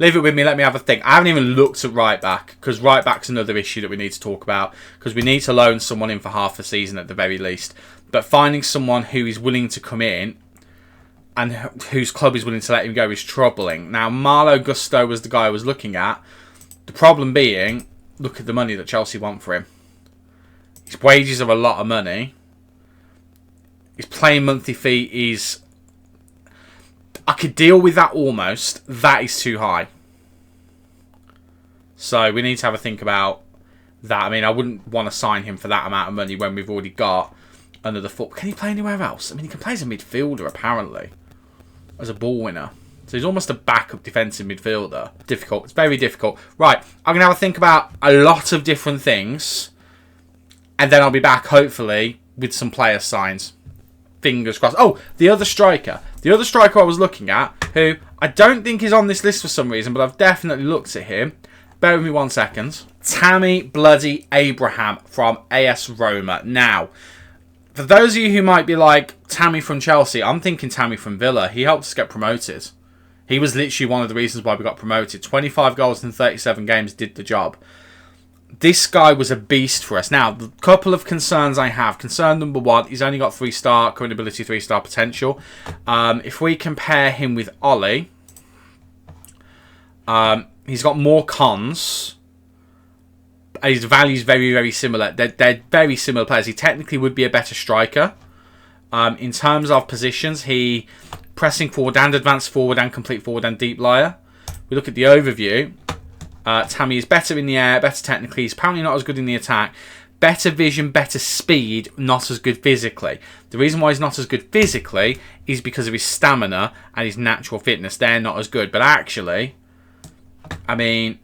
Leave it with me, let me have a think. I haven't even looked at right back, because right back's another issue that we need to talk about, because we need to loan someone in for half the season at the very least. But finding someone who is willing to come in and whose club is willing to let him go is troubling. Now, Malo Gusto was the guy I was looking at. The problem being, look at the money that Chelsea want for him. His wages are a lot of money. His playing monthly fee is... I could deal with that almost. That is too high. So we need to have a think about that. I mean, I wouldn't want to sign him for that amount of money when we've already got another foot. Can he play anywhere else? I mean, he can play as a midfielder, apparently. As a ball winner. So he's almost a backup defensive midfielder. Difficult. It's very difficult. Right. I'm going to have a think about a lot of different things. And then I'll be back, hopefully, with some player signs. Fingers crossed. Oh, the other striker. The other striker I was looking at, who I don't think is on this list for some reason, but I've definitely looked at him. Bear with me 1 second. Tammy bloody Abraham from AS Roma. Now, for those of you who might be like, Tammy from Chelsea, I'm thinking Tammy from Villa. He helped us get promoted. He was literally one of the reasons why we got promoted. 25 goals in 37 games did the job. This guy was a beast for us. Now, the couple of concerns I have. Concern number one, he's only got 3-star, current ability 3-star potential. If we compare him with Ollie, he's got more cons. His value's very, very similar. They're very similar players. He technically would be a better striker. In terms of positions, he pressing forward and advanced forward and complete forward and deep liar. We look at the overview. Tammy is better in the air, better technically. He's apparently not as good in the attack. Better vision, better speed, not as good physically. The reason why he's not as good physically is because of his stamina and his natural fitness. They're not as good. But actually, I mean,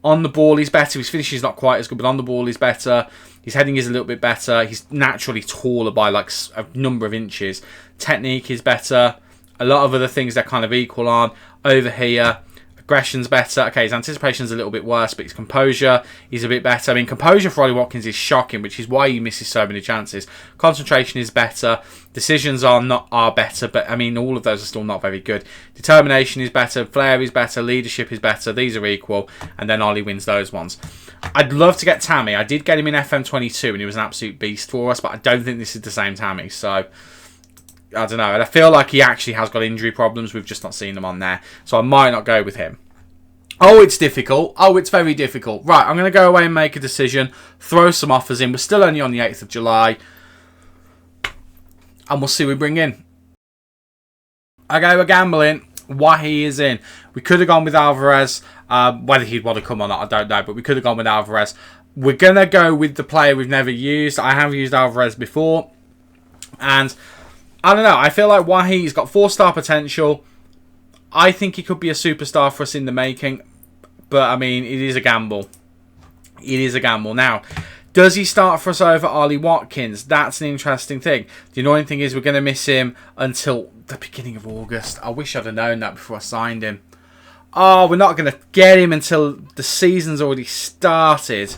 On the ball, he's better. His finishing is not quite as good, but on the ball, he's better. His heading is a little bit better. He's naturally taller by like a number of inches. Technique is better. A lot of other things they're kind of equal on. Over here, aggression's better. Okay, his anticipation's a little bit worse, but his composure is a bit better. I mean, composure for Ollie Watkins is shocking, which is why he misses so many chances. Concentration is better. Decisions are better, but I mean, all of those are still not very good. Determination is better. Flair is better. Leadership is better. These are equal, and then Ollie wins those ones. I'd love to get Tammy. I did get him in FM22, and he was an absolute beast for us, but I don't think this is the same Tammy, so I don't know. And I feel like he actually has got injury problems. We've just not seen them on there. So I might not go with him. Oh, it's difficult. Oh, it's very difficult. Right, I'm going to go away and make a decision. Throw some offers in. We're still only on the 8th of July. And we'll see who we bring in. Okay, we're gambling. Wahi is in. We could have gone with Alvarez. Whether he'd want to come or not, I don't know. But we could have gone with Alvarez. We're going to go with the player we've never used. I have used Alvarez before. And I don't know. I feel like Wahi's got 4-star potential. I think he could be a superstar for us in the making. But, I mean, it is a gamble. It is a gamble. Now, does he start for us over Ollie Watkins? That's an interesting thing. The annoying thing is we're going to miss him until the beginning of August. I wish I'd have known that before I signed him. Oh, we're not going to get him until the season's already started.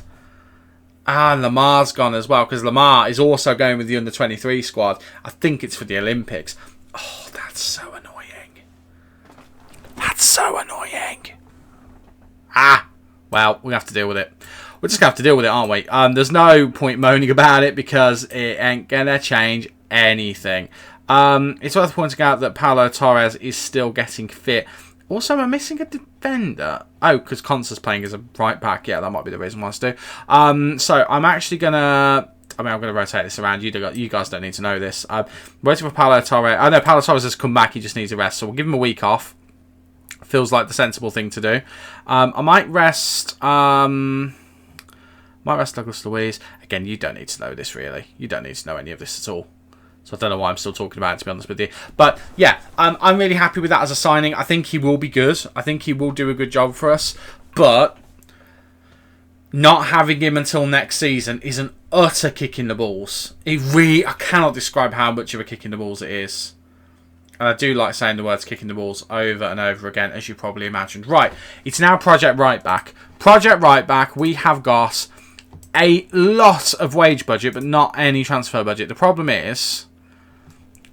And Lamar's gone as well, because Lamar is also going with the under-23 squad. I think it's for the Olympics. Oh, that's so annoying. That's so annoying. Well, we have to deal with it. We're just going to have to deal with it, aren't we? There's no point moaning about it, because it ain't going to change anything. It's worth pointing out that Paulo Torres is still getting fit. Also, am I missing a defender? Oh, because Concer's playing as a right back. Yeah, that might be the reason why I do. So I'm actually going to... I'm going to rotate this around. You guys don't need to know this. Waiting for Paulo Torres. I know Paulo Torres has come back. He just needs a rest. So we'll give him a week off. Feels like the sensible thing to do. I might rest... Douglas Luiz. Again, you don't need to know this, really. You don't need to know any of this at all. So I don't know why I'm still talking about it, to be honest with you. But yeah, I'm really happy with that as a signing. I think he will be good. I think he will do a good job for us. But not having him until next season is an utter kick in the balls. I cannot describe how much of a kick in the balls it is. And I do like saying the words kick in the balls over and over again, as you probably imagined. Right, it's now Project Right Back. Project Right Back, we have got a lot of wage budget, but not any transfer budget. The problem is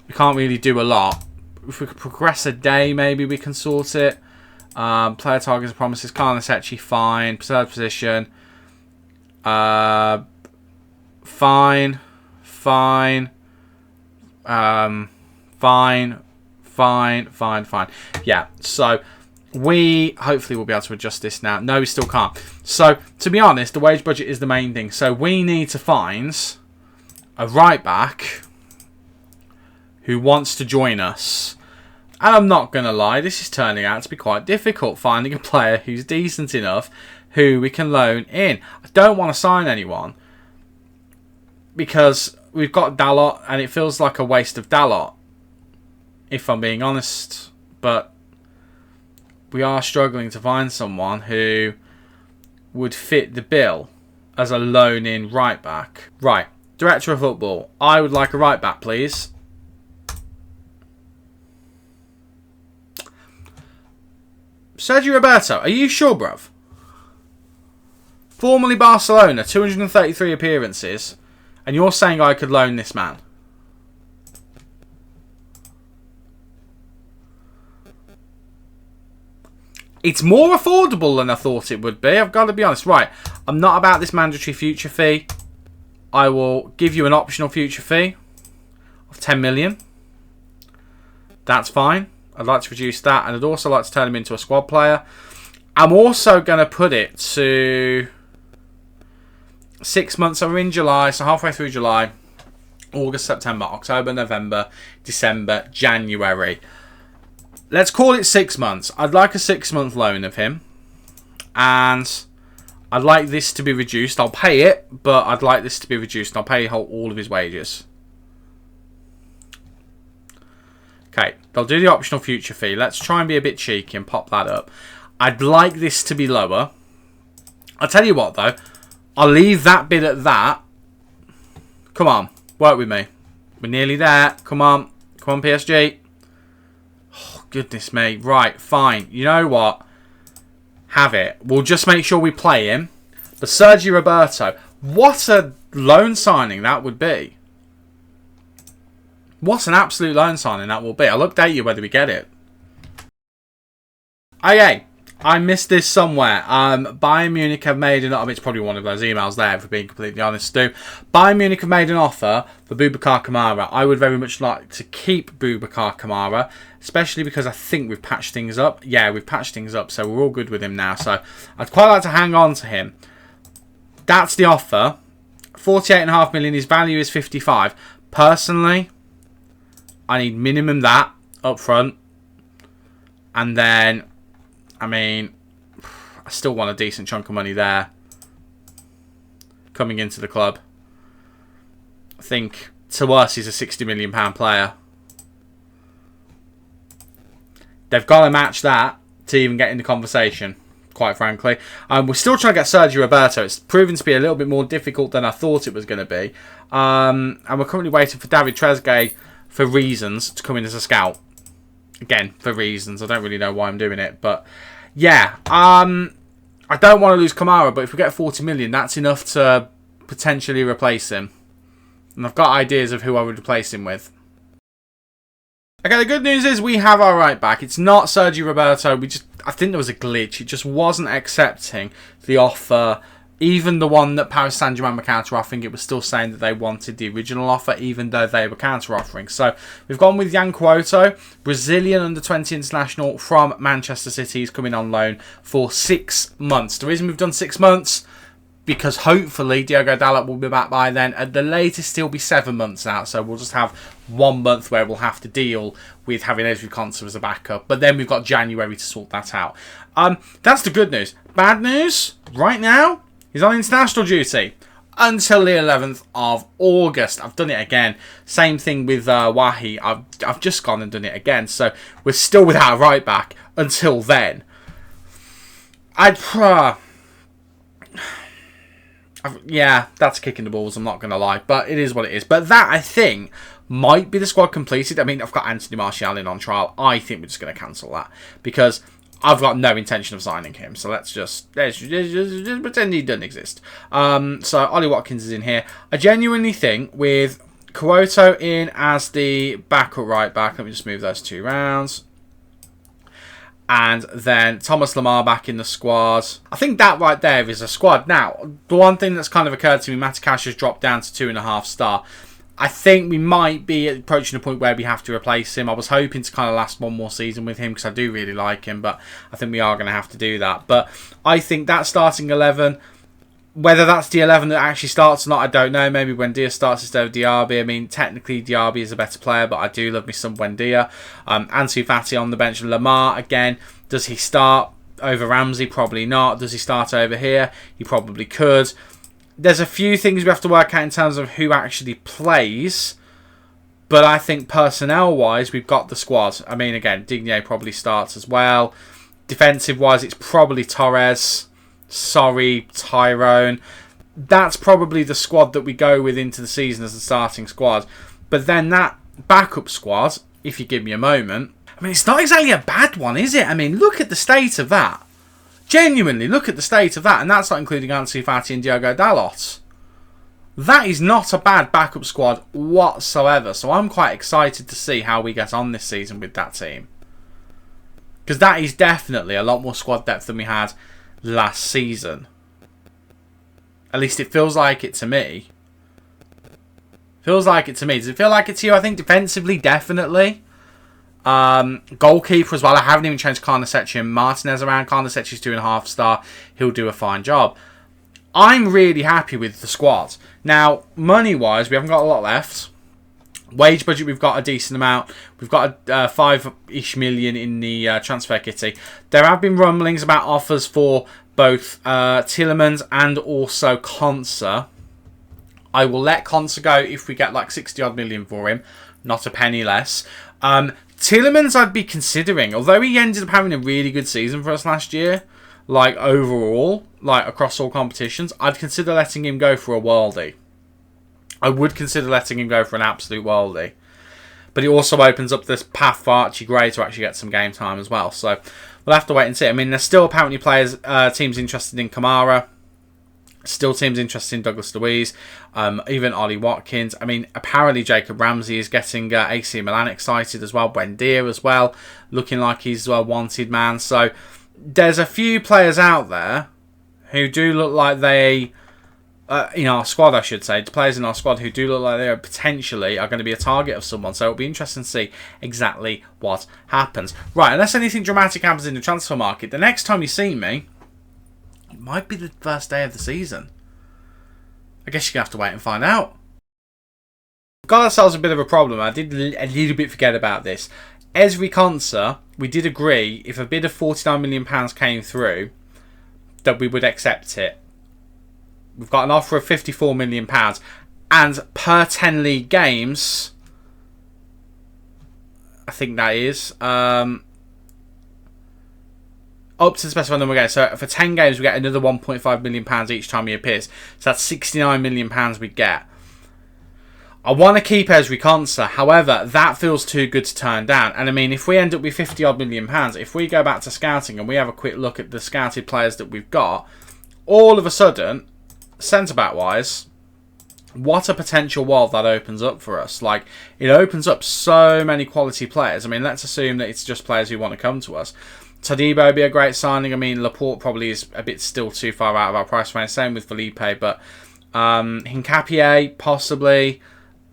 we can't really do a lot. If we could progress a day, maybe we can sort it. Player targets and promises. Carnesetti, fine. Preserved position. Fine. Fine. Yeah, so we hopefully will be able to adjust this now. No, we still can't. So, to be honest, the wage budget is the main thing. So, we need to find a right back who wants to join us. And I'm not going to lie, this is turning out to be quite difficult, finding a player who's decent enough who we can loan in. I don't want to sign anyone because we've got Dalot and it feels like a waste of Dalot, if I'm being honest. But we are struggling to find someone who would fit the bill as a loan-in right back. Right, Director of Football, I would like a right back, please. Sergio Roberto, are you sure, bruv? Formerly Barcelona, 233 appearances, and you're saying I could loan this man? It's more affordable than I thought it would be, I've got to be honest. Right, I'm not about this mandatory future fee. I will give you an optional future fee of 10 million. That's fine. I'd like to reduce that, and I'd also like to turn him into a squad player. I'm also going to put it to 6 months. So we're in July, so halfway through July, August, September, October, November, December, January. Let's call it 6 months. I'd like a 6-month loan of him, and I'd like this to be reduced. I'll pay it, but I'd like this to be reduced. I'll pay all of his wages. Okay, they'll do the optional future fee. Let's try and be a bit cheeky and pop that up. I'd like this to be lower. I'll tell you what, though. I'll leave that bit at that. Come on. Work with me. We're nearly there. Come on. Come on, PSG. Oh, goodness me. Right, fine. You know what? Have it. We'll just make sure we play him. But Sergio Roberto, what a loan signing that would be. What an absolute loan signing that will be. I'll update you whether we get it. Okay. I missed this somewhere. Bayern Munich have made an offer. It's probably one of those emails there, if we're being completely honest, Stu. Bayern Munich have made an offer for Boubacar Kamara. I would very much like to keep Boubacar Kamara, especially because I think we've patched things up. Yeah, we've patched things up, so we're all good with him now. So I'd quite like to hang on to him. That's the offer. 48.5 million. His value is 55. Personally, I need minimum that up front. And then, I mean, I still want a decent chunk of money there coming into the club. I think, to us, he's a £60 million player. They've got to match that to even get in the conversation, quite frankly. We're still trying to get Sergio Roberto. It's proven to be a little bit more difficult than I thought it was going to be. And we're currently waiting for David Trezeguet, for reasons, to come in as a scout. Again, for reasons. I don't really know why I'm doing it. But, yeah. I don't want to lose Kamara, but if we get 40 million, that's enough to potentially replace him. And I've got ideas of who I would replace him with. Okay, the good news is we have our right back. It's not Sergio Roberto. I think there was a glitch. It just wasn't accepting the offer. Even the one that Paris Saint-Germain were counter-offering, it was still saying that they wanted the original offer, even though they were counter-offering. So we've gone with Yan Quoto, Brazilian under-20 international from Manchester City. He's coming on loan for 6 months. The reason we've done 6 months, because hopefully Diogo Dalot will be back by then. At the latest, he'll be 7 months out. So we'll just have 1 month where we'll have to deal with having Ezri Konsa as a backup. But then we've got January to sort that out. That's the good news. Bad news, right now, he's on international duty until the 11th of August. I've done it again. Same thing with Wahi. I've just gone and done it again. So we're still without a right back until then. Yeah, that's kicking the balls, I'm not going to lie. But it is what it is. But that, I think, might be the squad completed. I mean, I've got Anthony Martial in on trial. I think we're just going to cancel that. Because I've got no intention of signing him. So let's just pretend he doesn't exist. So Ollie Watkins is in here. I genuinely think with Quoto in as the backup right back. Let me just move those two rounds. And then Thomas Lemar back in the squad. I think that right there is a squad. Now, the one thing that's kind of occurred to me, Matakash has dropped down to 2.5 star. I think we might be approaching a point where we have to replace him. I was hoping to kind of last one more season with him because I do really like him. But I think we are going to have to do that. But I think that starting 11, whether that's the 11 that actually starts or not, I don't know. Maybe Buendia starts instead of Diaby. I mean, technically Diaby is a better player, but I do love me some Buendia. Ansu Fati on the bench. Lemar, again, does he start over Ramsey? Probably not. Does he start over here? He probably could. There's a few things we have to work out in terms of who actually plays. But I think personnel-wise, we've got the squad. I mean, again, Digne probably starts as well. Defensive-wise, it's probably Torres. Sorry, Tyrone. That's probably the squad that we go with into the season as the starting squad. But then that backup squad, if you give me a moment, I mean, it's not exactly a bad one, is it? I mean, look at the state of that. Genuinely, look at the state of that. And that's not including Ansu Fati and Diogo Dalot. That is not a bad backup squad whatsoever. So I'm quite excited to see how we get on this season with that team. Because that is definitely a lot more squad depth than we had last season. At least it feels like it to me. Feels like it to me. Does it feel like it to you? I think defensively, definitely. Goalkeeper as well. I haven't even changed Karnasechi and Martinez around. Karnasechi's 2.5 star. He'll do a fine job. I'm really happy with the squad. Now, money-wise, we haven't got a lot left. Wage budget, we've got a decent amount. We've got a 5-ish million in the transfer kitty. There have been rumblings about offers for both Tielemans and also Konsa. I will let Konsa go if we get like 60 odd million for him. Not a penny less. Tielemans I'd be considering. Although he ended up having a really good season for us last year. like overall, like across all competitions, I'd consider letting him go for a worldie. I would consider letting him go for an absolute worldie. But it also opens up this path for Archie Gray to actually get some game time as well. So we'll have to wait and see. I mean, there's still apparently teams interested in Kamara. Still teams interested in Douglas Luiz. Even Ollie Watkins. I mean, apparently Jacob Ramsey is getting AC Milan excited as well. Buendia as well. Looking like he's a wanted man. So there's a few players out there who do look like they... in our squad, I should say, the players in our squad who do look like they are potentially going to be a target of someone. So it'll be interesting to see exactly what happens. Right, unless anything dramatic happens in the transfer market, the next time you see me, it might be the first day of the season. I guess you're going to have to wait and find out. We've got ourselves a bit of a problem. I did a little bit forget about this. Esri Konsa, we did agree if a bid of £49 million came through, that we would accept it. We've got an offer of £54 million. And per 10 league games, I think that is, up to the specified number of games. So for 10 games, we get another £1.5 million each time he appears. So that's £69 million we get. I want to keep Esri Konsa. However, that feels too good to turn down. And I mean, if we end up with £50 million, if we go back to scouting and we have a quick look at the scouted players that we've got, all of a sudden... centre-back wise, what a potential world that opens up for us. Like, it opens up so many quality players. I mean, let's assume that it's just players who want to come to us. Todibo would be a great signing. I mean, Laporte probably is a bit still too far out of our price range. Same with Felipe, but Hincapié, possibly.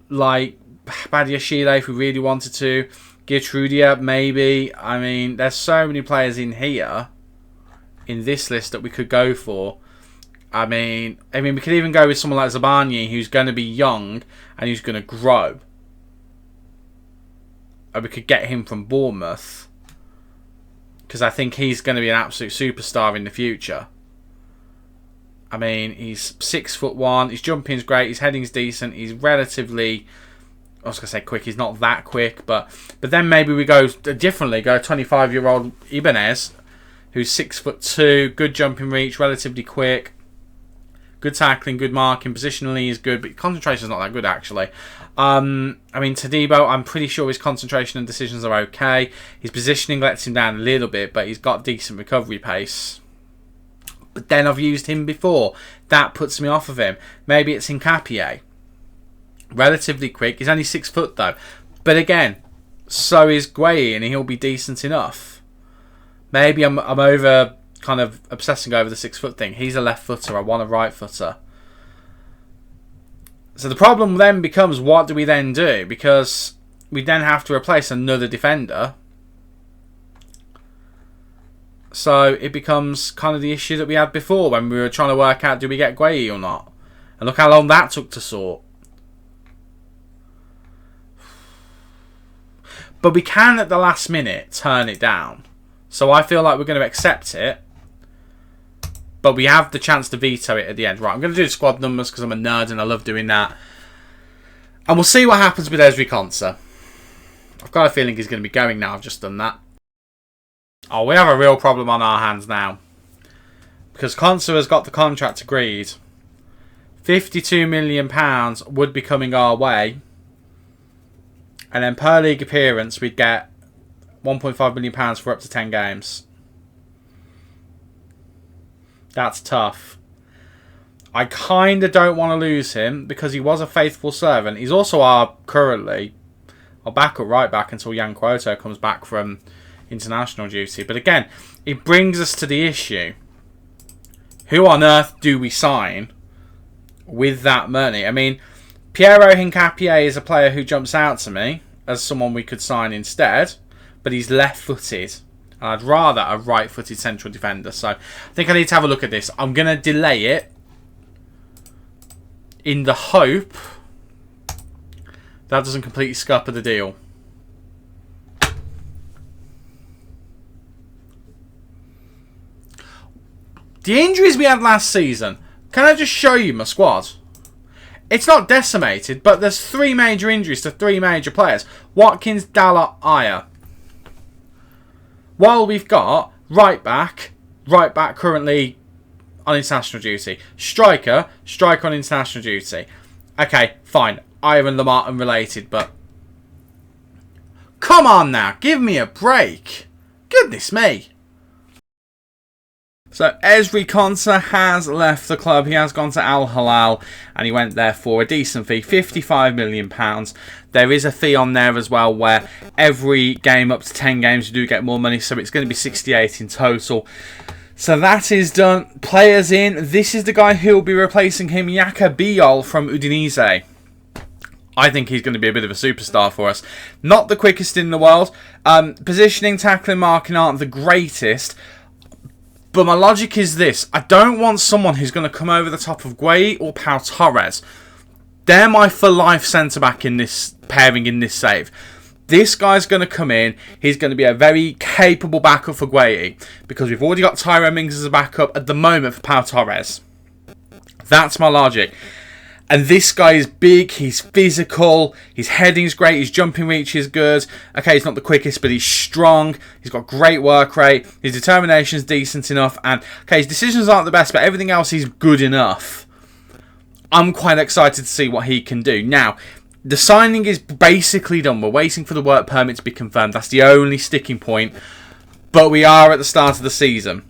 Like, Badiashile, if we really wanted to. Gertrudia, maybe. I mean, there's so many players in here, in this list, that we could go for. I mean, we could even go with someone like Zabani, who's going to be young and who's going to grow. Or we could get him from Bournemouth, because I think he's going to be an absolute superstar in the future. I mean, he's 6'1", his jumping's great, his heading's decent, he's relatively... I was going to say quick, he's not that quick, but then maybe we go differently, go 25-year-old Ibanez, who's 6'2", good jumping reach, relatively quick. Good tackling, good marking, positionally is good, but concentration's not that good actually. I mean, Todibo, I'm pretty sure his concentration and decisions are okay. His positioning lets him down a little bit, but he's got decent recovery pace. But then I've used him before. That puts me off of him. Maybe it's Hincapié. Relatively quick. He's only 6 foot though. But again, so is Gueye, and he'll be decent enough. Maybe I'm over... kind of obsessing over the 6 foot thing. He's a left footer. I want a right footer. So the problem then becomes, what do we then do? Because we then have to replace another defender. So it becomes kind of the issue that we had before when we were trying to work out, do we get Gueye or not? And look how long that took to sort. But we can at the last minute turn it down. So I feel like we're going to accept it. But we have the chance to veto it at the end. Right, I'm going to do the squad numbers because I'm a nerd and I love doing that. And we'll see what happens with Esri Konsa. I've got a feeling he's going to be going now. I've just done that. Oh, we have a real problem on our hands now. Because Konsa has got the contract agreed. £52 million would be coming our way. And then per league appearance, we'd get £1.5 million for up to 10 games. That's tough. I kind of don't want to lose him because he was a faithful servant. He's also currently our backup right back until Jan Quoto comes back from international duty. But again, it brings us to the issue. Who on earth do we sign with that money? I mean, Piero Hincapié is a player who jumps out to me as someone we could sign instead, but he's left-footed. And I'd rather a right-footed central defender. So I think I need to have a look at this. I'm going to delay it in the hope that doesn't completely scupper the deal. The injuries we had last season. Can I just show you my squad? It's not decimated, but there's 3 major injuries to 3 major players. Watkins, Dalla, Ayer. While we've got right back, right back currently on international duty. Striker on international duty. Okay, fine. Ivan Lamar unrelated, but come on now, give me a break. Goodness me. So Ezri Konsa has left the club. He has gone to Al Hilal and he went there for a decent fee, £55 million. There is a fee on there as well where every game up to 10 games you do get more money, so it's going to be 68 in total. So that is done. Players in. This is the guy who will be replacing him, Yaka Biol from Udinese. I think he's going to be a bit of a superstar for us. Not the quickest in the world. Positioning, tackling, marking aren't the greatest. But my logic is this. I don't want someone who's going to come over the top of Gueye or Pau Torres. They're my for-life centre-back in this pairing, in this save. This guy's going to come in. He's going to be a very capable backup for Gueye, because we've already got Tyrone Mings as a backup at the moment for Pau Torres. That's my logic. And this guy is big, he's physical, his heading's great, his jumping reach is good. Okay, he's not the quickest, but he's strong. He's got great work rate. His determination's decent enough. And, okay, his decisions aren't the best, but everything else is good enough. I'm quite excited to see what he can do. Now, the signing is basically done. We're waiting for the work permit to be confirmed. That's the only sticking point. But we are at the start of the season.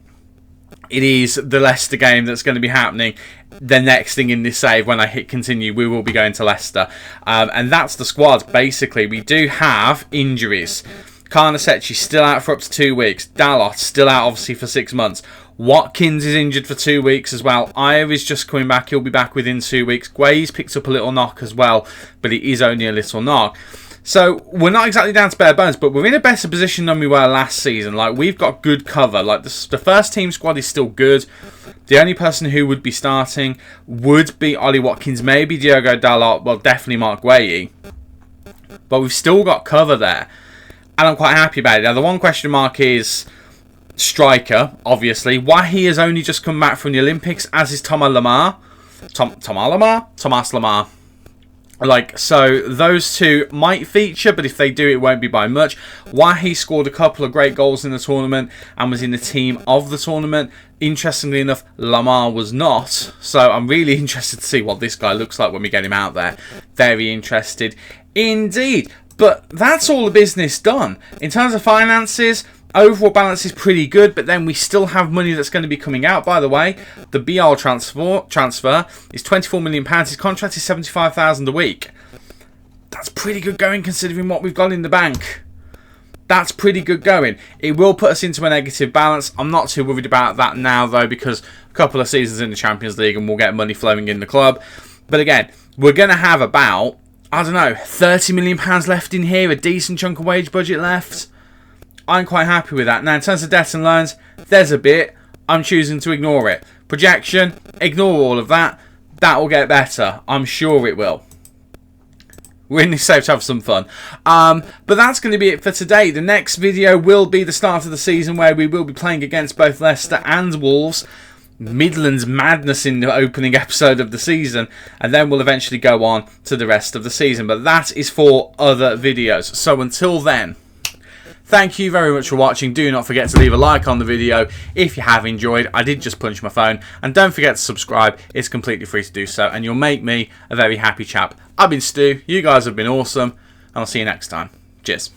It is the Leicester game that's going to be happening. The next thing in this save, when I hit continue, we will be going to Leicester. And that's the squad, basically. We do have injuries. Karnasecchi's still out for up to 2 weeks. Dalot still out, obviously, for 6 months. Watkins is injured for 2 weeks as well. Ayer is just coming back. He'll be back within 2 weeks. Gueye's picked up a little knock as well, but it is only a little knock. So, we're not exactly down to bare bones, but we're in a better position than we were last season. Like, we've got good cover. Like, the first team squad is still good. The only person who would be starting would be Ollie Watkins, maybe Diogo Dalot, well, definitely Mark Gueye. But we've still got cover there. And I'm quite happy about it. Now, the one question mark is striker, obviously. Wahi has only just come back from the Olympics, as is Thomas Lamar. Thomas Lamar. Like, so those two might feature, but if they do, it won't be by much. Wahi scored a couple of great goals in the tournament and was in the team of the tournament. Interestingly enough, Lamar was not. So I'm really interested to see what this guy looks like when we get him out there. Very interested indeed. But that's all the business done. In terms of finances, overall balance is pretty good, but then we still have money that's going to be coming out. By the way, the BR transfer is £24 million. His contract is $75,000 a week. That's pretty good going considering what we've got in the bank. That's pretty good going. It will put us into a negative balance. I'm not too worried about that now, though, because a couple of seasons in the Champions League and we'll get money flowing in the club. But again, we're going to have about, I don't know, £30 million left in here, a decent chunk of wage budget left. I'm quite happy with that. Now, in terms of debt and loans, there's a bit. I'm choosing to ignore it. Projection, ignore all of that. That will get better. I'm sure it will. We're in this safe to have some fun. But that's going to be it for today. The next video will be the start of the season, where we will be playing against both Leicester and Wolves. Midlands madness in the opening episode of the season, and then we'll eventually go on to the rest of the season. But that is for other videos. So until then, thank you very much for watching. Do not forget to leave a like on the video if you have enjoyed. I did just punch my phone. And don't forget to subscribe. It's completely free to do so, and you'll make me a very happy chap. I've been Stu. You guys have been awesome, and I'll see you next time. Cheers.